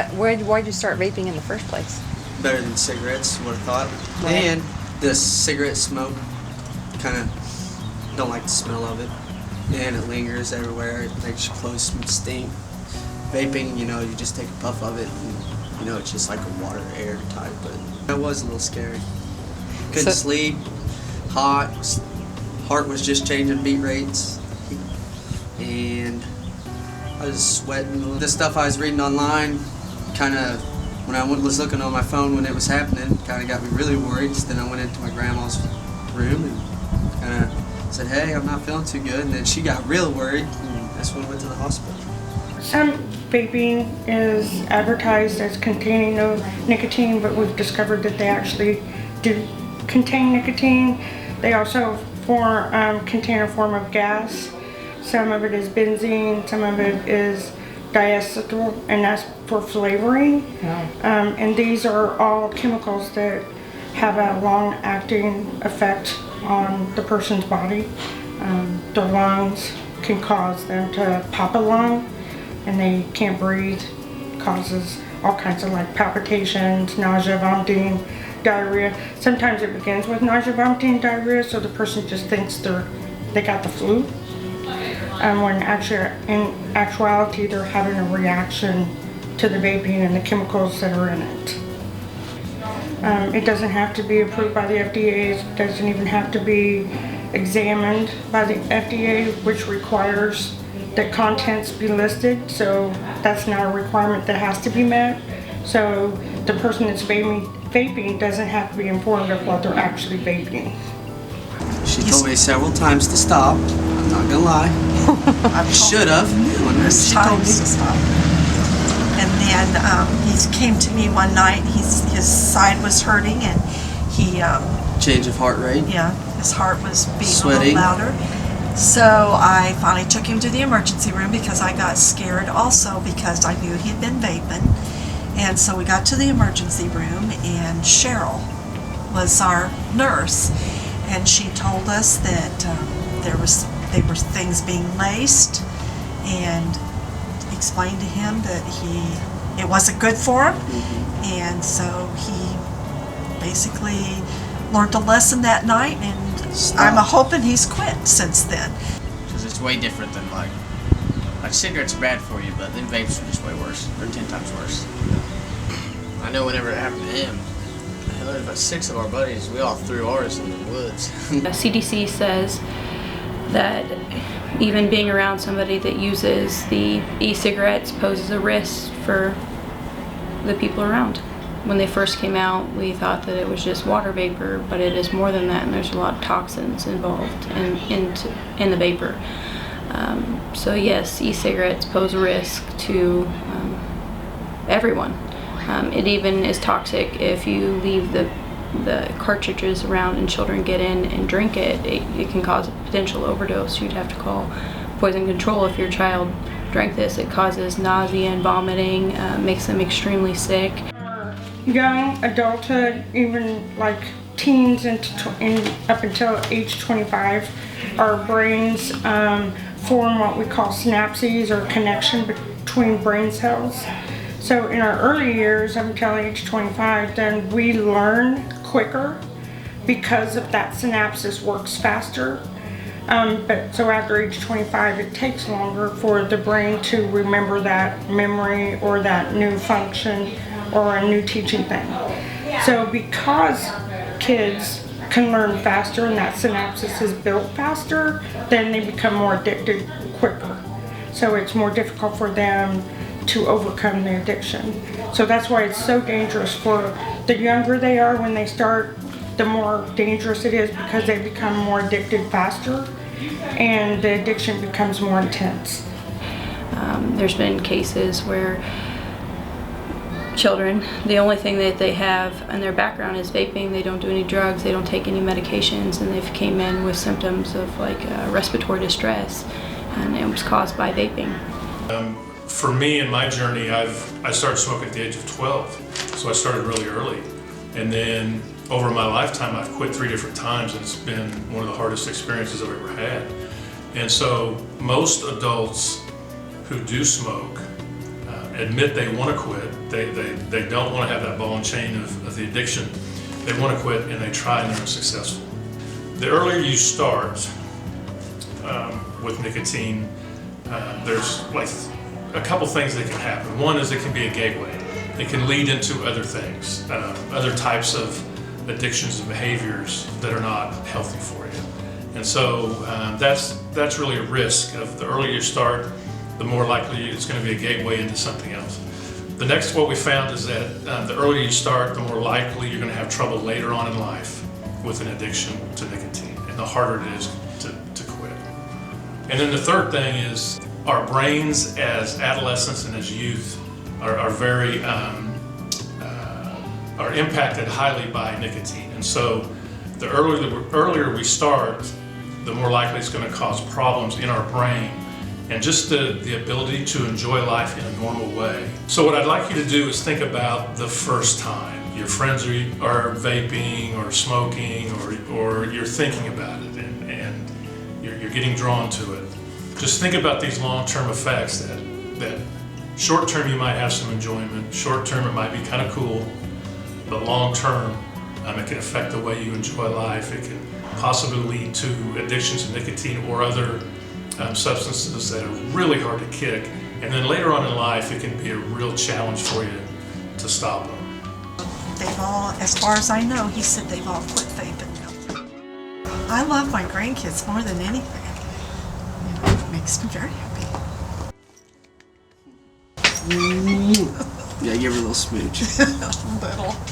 Why'd you start vaping in the first place? Better than cigarettes, would have thought. Right. And the cigarette smoke, kind of don't like the smell of it. And it lingers everywhere. It makes your clothes stink. Vaping, you just take a puff of it and, it's just like a water air type, but that was a little scary. Couldn't sleep, hot, heart was just changing beat rates, and I was sweating. The stuff I was reading online, kind of, when I was looking on my phone when it was happening, kind of got me really worried. So then I went into my grandma's room and kind of said, hey, I'm not feeling too good, and then she got real worried, and that's when I went to the hospital. Some vaping is advertised as containing no nicotine, but we've discovered that they actually do contain nicotine. They also contain a form of gas. Some of it is benzene, some of it is diacetyl, and that's for flavoring. And these are all chemicals that have a long-acting effect on the person's body. Their lungs can cause them to pop a lung, and they can't breathe. Causes all kinds of palpitations, nausea, vomiting, diarrhea. Sometimes it begins with nausea, vomiting, diarrhea, so the person just thinks they got the flu. When actually, in actuality, they're having a reaction to the vaping and the chemicals that are in it. It doesn't have to be approved by the FDA. It doesn't even have to be examined by the FDA, which requires that contents be listed, so that's not a requirement that has to be met. So the person that's vaping doesn't have to be informed of what they're actually vaping. She told me several times to stop. I'm not gonna lie. I should have. She told me to stop. And then he came to me one night. His side was hurting, and he change of heart rate. Yeah, his heart was beating Sweating. a little louder. So I finally took him to the emergency room because I got scared also because I knew he had been vaping. And so we got to the emergency room, and Cheryl was our nurse, and she told us that there were things being laced, and explained to him that it wasn't good for him. And so he basically learned a lesson that night, and I'm hoping he's quit since then. Because it's way different than like cigarettes are bad for you, but then vapes are just way worse. They're 10 times worse. I know whenever it happened to him, there was about 6 of our buddies. We all threw ours in the woods. The CDC says that even being around somebody that uses the e-cigarettes poses a risk for the people around. When they first came out, we thought that it was just water vapor, but it is more than that, and there's a lot of toxins involved in the vapor. So yes, e-cigarettes pose a risk to everyone. It even is toxic if you leave the cartridges around and children get in and drink it. It can cause a potential overdose. You'd have to call poison control if your child drank this. It causes nausea and vomiting, makes them extremely sick. Young adulthood, even like teens up until age 25, our brains form what we call synapses, or connection between brain cells. So in our early years, up until age 25, then we learn quicker because of that synapses works faster. But so after age 25, it takes longer for the brain to remember that memory or that new function or a new teaching thing. So because kids can learn faster and that synapses is built faster, then they become more addicted quicker. So it's more difficult for them to overcome the addiction. So that's why it's so dangerous. For the younger they are when they start, the more dangerous it is, because they become more addicted faster and the addiction becomes more intense. There's been cases where children, the only thing that they have in their background is vaping. They don't do any drugs, they don't take any medications, and they've came in with symptoms of respiratory distress, and it was caused by vaping. For me in my journey, I started smoking at the age of 12, so I started really early. And then over my lifetime, I've quit 3 different times, and it's been one of the hardest experiences I've ever had. And so most adults who do smoke admit they want to quit. They don't want to have that ball and chain of the addiction. They want to quit, and they try and they're unsuccessful. The earlier you start with nicotine, there's like a couple things that can happen. One is it can be a gateway. It can lead into other things, other types of addictions and behaviors that are not healthy for you. And so that's really a risk of the earlier you start, the more likely it's going to be a gateway into something else. The next, what we found is that the earlier you start, the more likely you're going to have trouble later on in life with an addiction to nicotine, and the harder it is to quit. And then the third thing is our brains as adolescents and as youth are very are impacted highly by nicotine. And so the earlier we start, the more likely it's going to cause problems in our brain and just the ability to enjoy life in a normal way. So what I'd like you to do is think about the first time your friends are vaping or smoking, or you're thinking about it and you're getting drawn to it. Just think about these long-term effects that short-term you might have some enjoyment, short-term it might be kind of cool, but long-term it can affect the way you enjoy life. It can possibly lead to addictions to nicotine or other substances that are really hard to kick. And then later on in life, it can be a real challenge for you to stop them. They've all, as far as I know, he said they've all quit vaping. I love my grandkids more than anything. It makes me very happy. Yeah, give her a little smooch. A little.